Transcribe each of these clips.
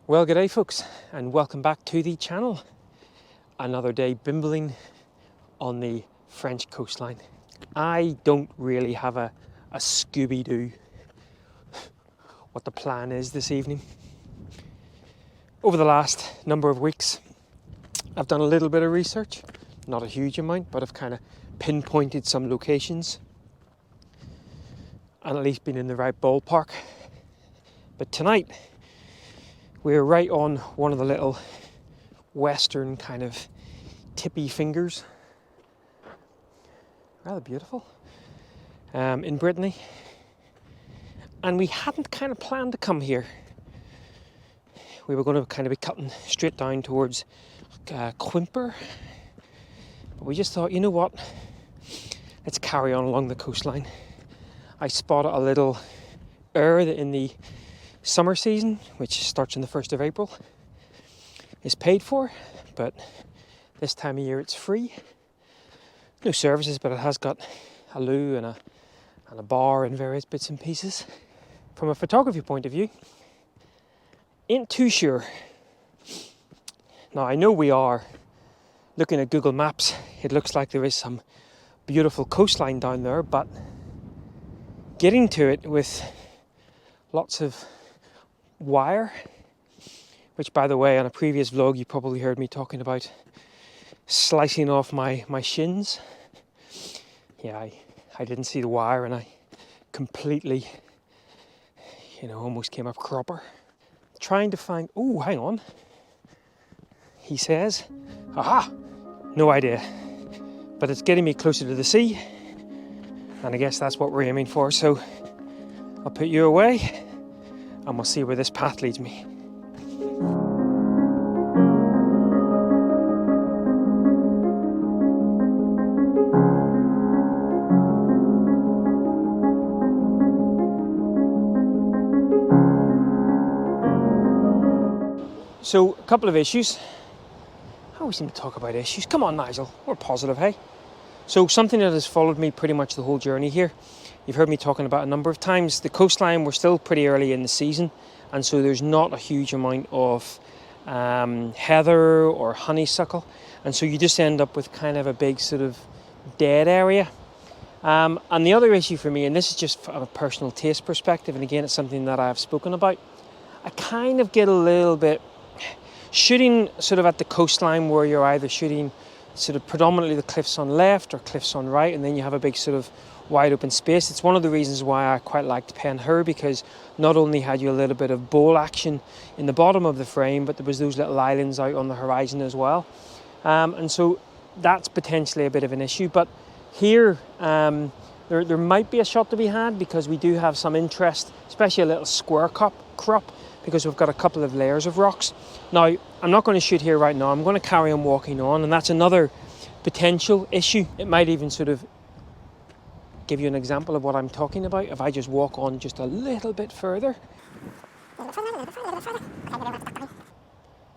Well, g'day folks, and welcome back to the channel. Another day bimbling on the French coastline. I don't really have a Scooby-Doo what the plan is this evening. Over the last number of weeks, I've done a little bit of research, not a huge amount, but I've kind of pinpointed some locations and at least been in the right ballpark. But tonight, we're right on one of the little western kind of tippy fingers. Rather beautiful. In Brittany. And we hadn't kind of planned to come here. We were going to kind of be cutting straight down towards Quimper. But we just thought, you know what? Let's carry on along the coastline. I spotted a little in the summer season, which starts on the 1st of April, is paid for, but this time of year it's free. No services, but it has got a loo and a bar and various bits and pieces. From a photography point of view, ain't too sure. Now I know we are looking at Google Maps, it looks like there is some beautiful coastline down there, but getting to it with lots of wire, which by the way, on a previous vlog you probably heard me talking about slicing off my shins. Yeah, I didn't see the wire and I completely, almost came up cropper. Trying to find, oh, hang on. He says, aha, no idea. But it's getting me closer to the sea. And I guess that's what we're aiming for. So I'll put you away and we'll see where this path leads me. So, a couple of issues. I always seem to talk about issues. Come on, Nigel, we're positive, hey? So, something that has followed me pretty much the whole journey here. You've heard me talking about a number of times. The coastline, we're still pretty early in the season, and so there's not a huge amount of heather or honeysuckle, and so you just end up with kind of a big sort of dead area. And the other issue for me, and this is just from a personal taste perspective, and again, it's something that I've spoken about, I kind of get a little bit shooting sort of at the coastline where you're either shooting sort of predominantly the cliffs on left or cliffs on right, and then you have a big sort of wide open space. It's one of the reasons why I quite liked Pen Hur, because not only had you a little bit of bowl action in the bottom of the frame, but there was those little islands out on the horizon as well. And so that's potentially a bit of an issue. But here, there might be a shot to be had, because we do have some interest, especially a little square crop, because we've got a couple of layers of rocks. Now, I'm not going to shoot here right now. I'm going to carry on walking on, and that's another potential issue. It might even sort of give you an example of what I'm talking about if I just walk on just a little bit further.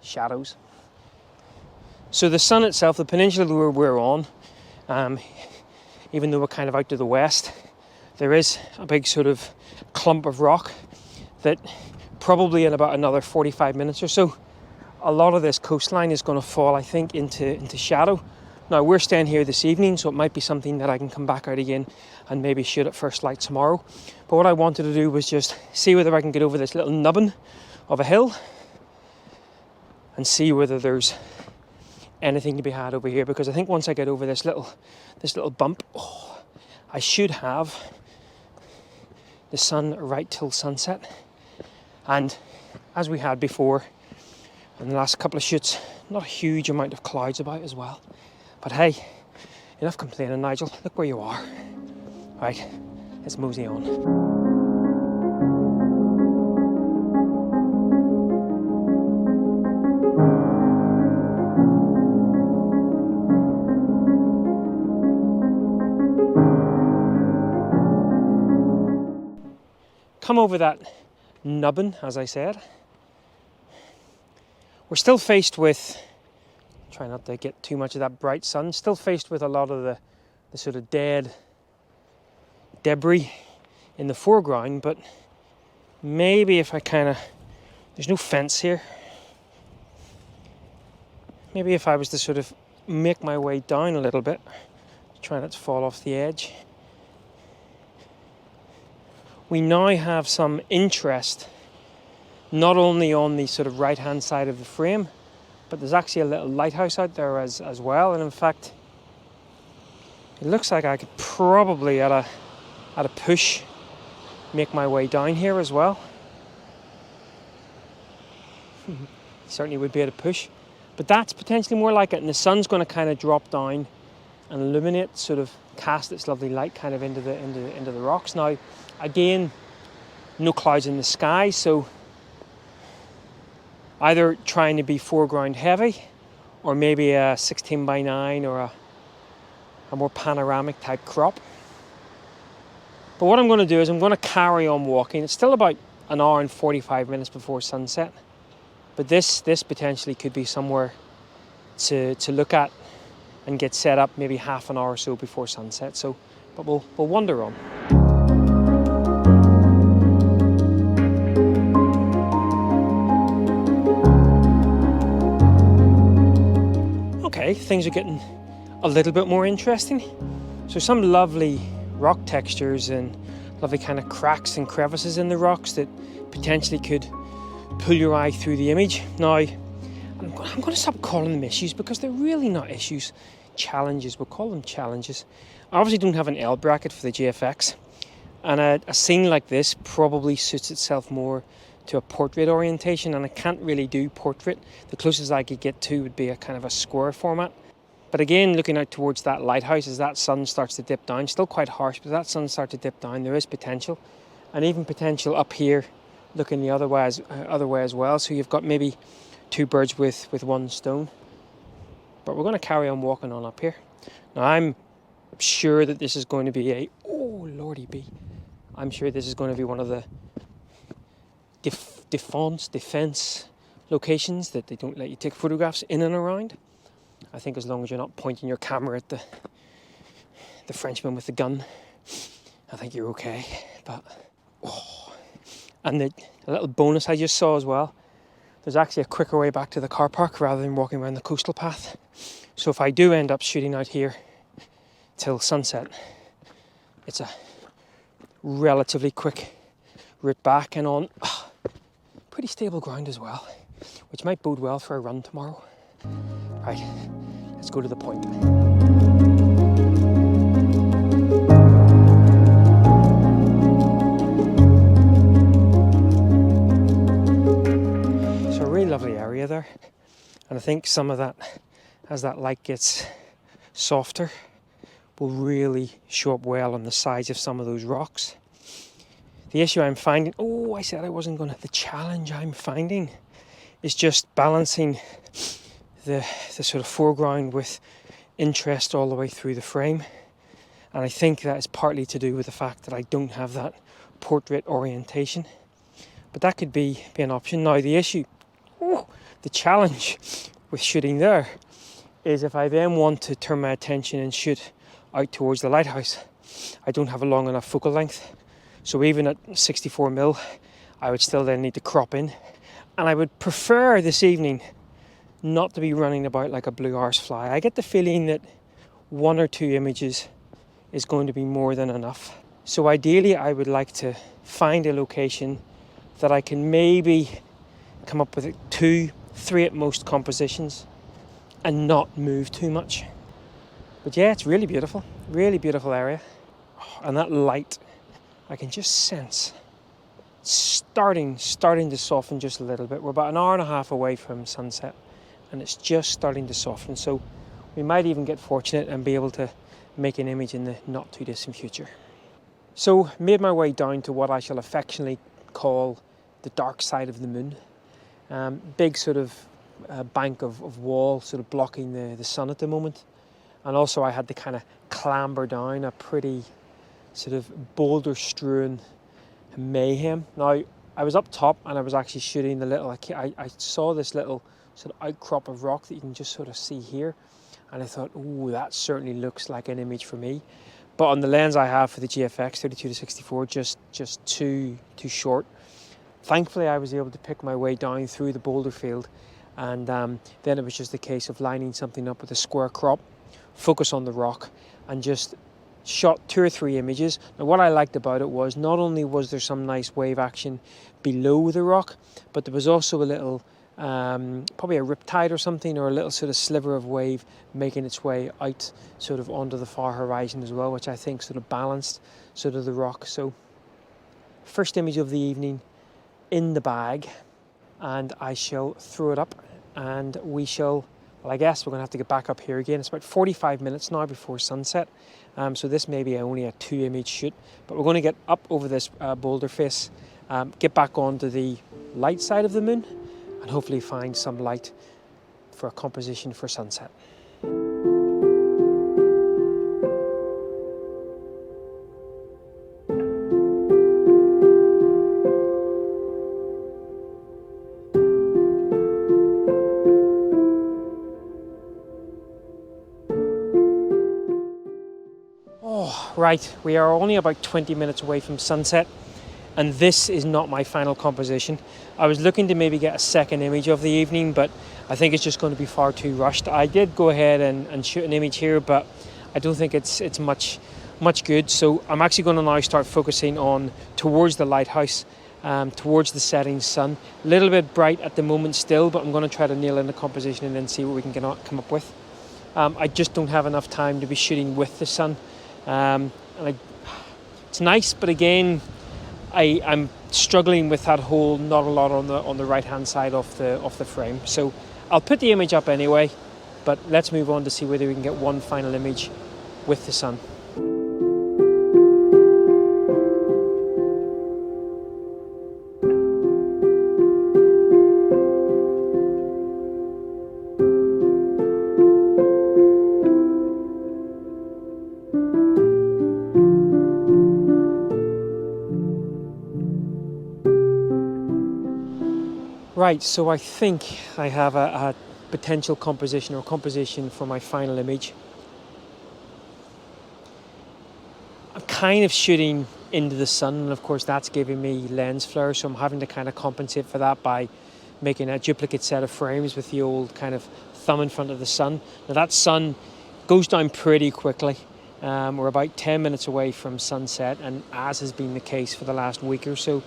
Shadows. So the sun itself, the peninsula where we're on, even though we're kind of out to the west, there is a big sort of clump of rock that probably in about another 45 minutes or so, a lot of this coastline is going to fall, I think, into shadow. Now, we're staying here this evening, so it might be something that I can come back out again and maybe shoot at first light tomorrow. But what I wanted to do was just see whether I can get over this little nubbin of a hill and see whether there's anything to be had over here. Because I think once I get over this little bump, I should have the sun right till sunset. And as we had before in the last couple of shoots, not a huge amount of clouds about as well. But hey, enough complaining, Nigel. Look where you are. Right, let's mosey on. Come over that nubbin, as I said. We're still faced with, try not to get too much of that bright sun, still faced with a lot of the sort of dead debris in the foreground, but maybe if I kind of, there's no fence here, maybe if I was to sort of make my way down a little bit, try not to fall off the edge. We now have some interest not only on the sort of right hand side of the frame, but there's actually a little lighthouse out there as well. And in fact, it looks like I could probably at a push make my way down here as well. Certainly would be at a push, but that's potentially more like it, and the sun's going to kind of drop down and illuminate, sort of cast its lovely light kind of into the rocks. Now again, no clouds in the sky, so either trying to be foreground heavy, or maybe a 16:9 or a more panoramic type crop. But what I'm going to do is I'm going to carry on walking. It's still about an hour and 45 minutes before sunset, but this potentially could be somewhere to look at and get set up maybe half an hour or so before sunset. So, but we'll wander on. Okay, things are getting a little bit more interesting. So some lovely rock textures and lovely kind of cracks and crevices in the rocks that potentially could pull your eye through the image. Now, I'm going to stop calling them issues because they're really not issues. Challenges, we'll call them challenges. I obviously don't have an L bracket for the GFX, and a scene like this probably suits itself more to a portrait orientation, and I can't really do portrait. The closest I could get to would be a kind of a square format. But again, looking out towards that lighthouse as that sun starts to dip down, still quite harsh, but that sun starts to dip down, there is potential, and even potential up here looking the other way as well. So you've got maybe two birds with one stone. But we're going to carry on walking on up here. Now I'm sure that this is going to be oh lordy be, I'm sure this is going to be one of the defense locations that they don't let you take photographs in and around. I think as long as you're not pointing your camera at the Frenchman with the gun, I think you're okay. But and the little bonus I just saw as well, there's actually a quicker way back to the car park rather than walking around the coastal path. So if I do end up shooting out here till sunset, it's a relatively quick route back and on pretty stable ground as well, which might bode well for a run tomorrow. Right, let's go to the point. So a really lovely area there, and I think some of that, as that light gets softer, will really show up well on the sides of some of those rocks. The issue I'm finding, I said I wasn't going to, the challenge I'm finding is just balancing the sort of foreground with interest all the way through the frame. And I think that is partly to do with the fact that I don't have that portrait orientation. But that could be an option. Now the issue, the challenge with shooting there is if I then want to turn my attention and shoot out towards the lighthouse, I don't have a long enough focal length. So even at 64mm, I would still then need to crop in. And I would prefer this evening not to be running about like a blue arse fly. I get the feeling that one or two images is going to be more than enough. So ideally, I would like to find a location that I can maybe come up with 2, 3 at most compositions and not move too much. But yeah, it's really beautiful area. And that light, I can just sense starting to soften just a little bit. We're about an hour and a half away from sunset, and it's just starting to soften. So we might even get fortunate and be able to make an image in the not too distant future. So made my way down to what I shall affectionately call the dark side of the moon. Big sort of bank of wall sort of blocking the sun at the moment. And also I had to kind of clamber down a pretty sort of boulder strewn mayhem. Now I was up top and I was actually shooting the little, I saw this little sort of outcrop of rock that you can just sort of see here, and I thought, that certainly looks like an image for me. But on the lens I have for the GFX 32-64, just too short. Thankfully I was able to pick my way down through the boulder field and then it was just a case of lining something up with a square crop, focus on the rock, and just shot 2 or 3 images. Now what I liked about it was not only was there some nice wave action below the rock, but there was also a little probably a riptide or something, or a little sort of sliver of wave making its way out sort of onto the far horizon as well, which I think sort of balanced sort of the rock. So first image of the evening in the bag, and I shall throw it up and we shall, well, I guess we're going to have to get back up here again. It's about 45 minutes now before sunset, so this may be only a 2-image shoot, but we're going to get up over this boulder face, get back onto the light side of the moon, and hopefully find some light for a composition for sunset. Oh, right, we are only about 20 minutes away from sunset, and this is not my final composition. I was looking to maybe get a second image of the evening, but I think it's just going to be far too rushed. I did go ahead and shoot an image here, but I don't think it's much good. So I'm actually going to now start focusing on towards the lighthouse, towards the setting sun. A little bit bright at the moment still, but I'm going to try to nail in the composition and then see what we can come up with. I just don't have enough time to be shooting with the sun. It's nice, but again, I'm struggling with that whole not a lot on the right hand side of the frame. So I'll put the image up anyway, but let's move on to see whether we can get one final image with the sun. Right, so I think I have a potential composition for my final image. I'm kind of shooting into the sun, and of course that's giving me lens flare, so I'm having to kind of compensate for that by making a duplicate set of frames with the old kind of thumb in front of the sun. Now that sun goes down pretty quickly. We're about 10 minutes away from sunset, and as has been the case for the last week or so,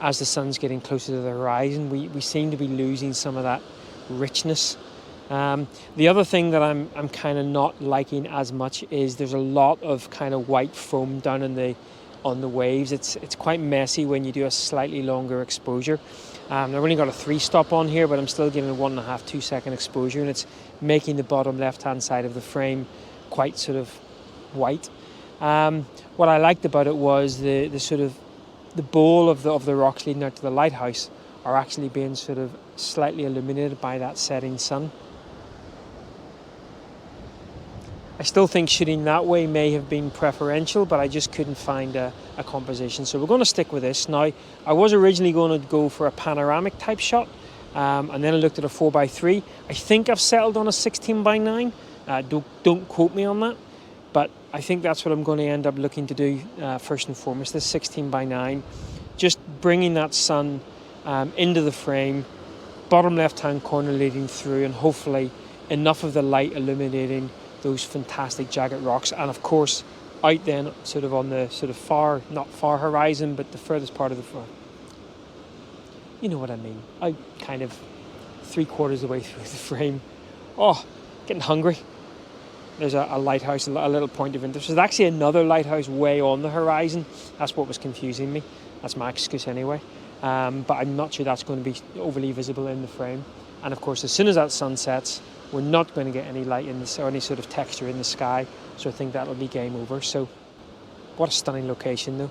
as the sun's getting closer to the horizon, we seem to be losing some of that richness. The other thing that I'm kind of not liking as much is there's a lot of kind of white foam down on the waves. It's quite messy when you do a slightly longer exposure. I've only got a 3-stop on here, but I'm still giving a 1.5-2 second exposure, and it's making the bottom left-hand side of the frame quite sort of white. What I liked about it was the sort of the bowl of the rocks leading out to the lighthouse are actually being sort of slightly illuminated by that setting sun. I still think shooting that way may have been preferential, but I just couldn't find a composition. So we're going to stick with this. Now, I was originally going to go for a panoramic type shot, and then I looked at a 4x3. I think I've settled on a 16x9. Don't quote me on that. But I think that's what I'm going to end up looking to do first and foremost, this 16x9. Just bringing that sun into the frame, bottom left-hand corner leading through, and hopefully enough of the light illuminating those fantastic jagged rocks. And of course, out then sort of on the sort of far, not far horizon, but the furthest part of the front. You know what I mean. Out kind of 3/4 of the way through the frame. Oh, getting hungry. There's a lighthouse, a little point of interest. There's actually another lighthouse way on the horizon. That's what was confusing me. That's my excuse anyway. But I'm not sure that's going to be overly visible in the frame. And of course, as soon as that sun sets, we're not going to get any light in this or any sort of texture in the sky. So I think that'll be game over. So what a stunning location though.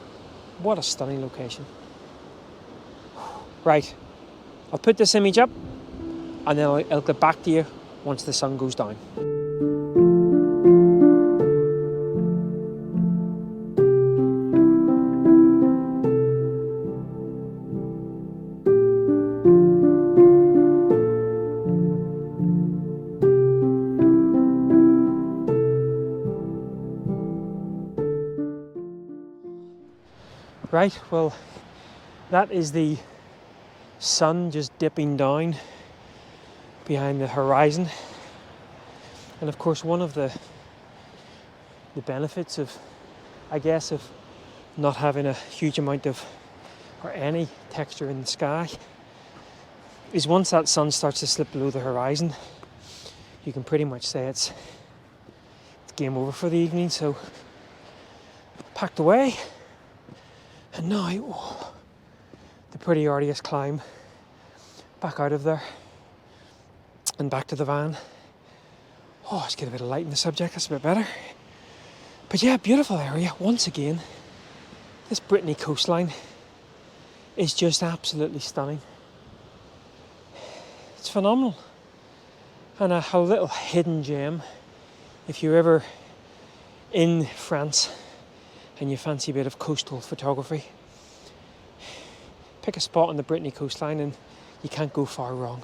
What a stunning location. Right, I'll put this image up and then I'll get back to you once the sun goes down. Right, well, that is the sun just dipping down behind the horizon. And of course, one of the benefits of, I guess, of not having a huge amount of, or any texture in the sky, is once that sun starts to slip below the horizon, you can pretty much say it's game over for the evening. So packed away, and now the pretty arduous climb back out of there and back to the van. Oh, let's get a bit of light in the subject, that's a bit better. But yeah, beautiful area. Once again, this Brittany coastline is just absolutely stunning. It's phenomenal. And a little hidden gem, if you're ever in France and you fancy a bit of coastal photography, pick a spot on the Brittany coastline and you can't go far wrong.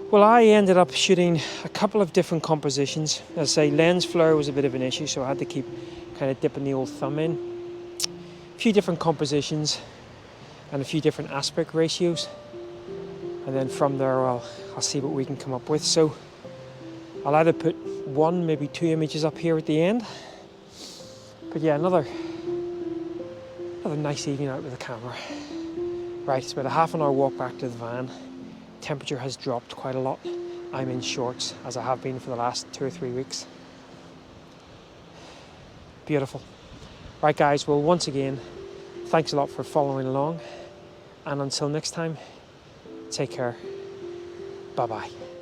Well, I ended up shooting a couple of different compositions. As I say, lens flare was a bit of an issue, so I had to keep kind of dipping the old thumb in. A few different compositions and a few different aspect ratios. And then from there, I'll see what we can come up with. So I'll either put one, maybe two images up here at the end. But yeah, another nice evening out with the camera. Right, it's about a half an hour walk back to the van. Temperature has dropped quite a lot. I'm in shorts, as I have been for the last 2 or 3 weeks. Beautiful. Right guys, well once again, thanks a lot for following along. And until next time, take care. Bye-bye.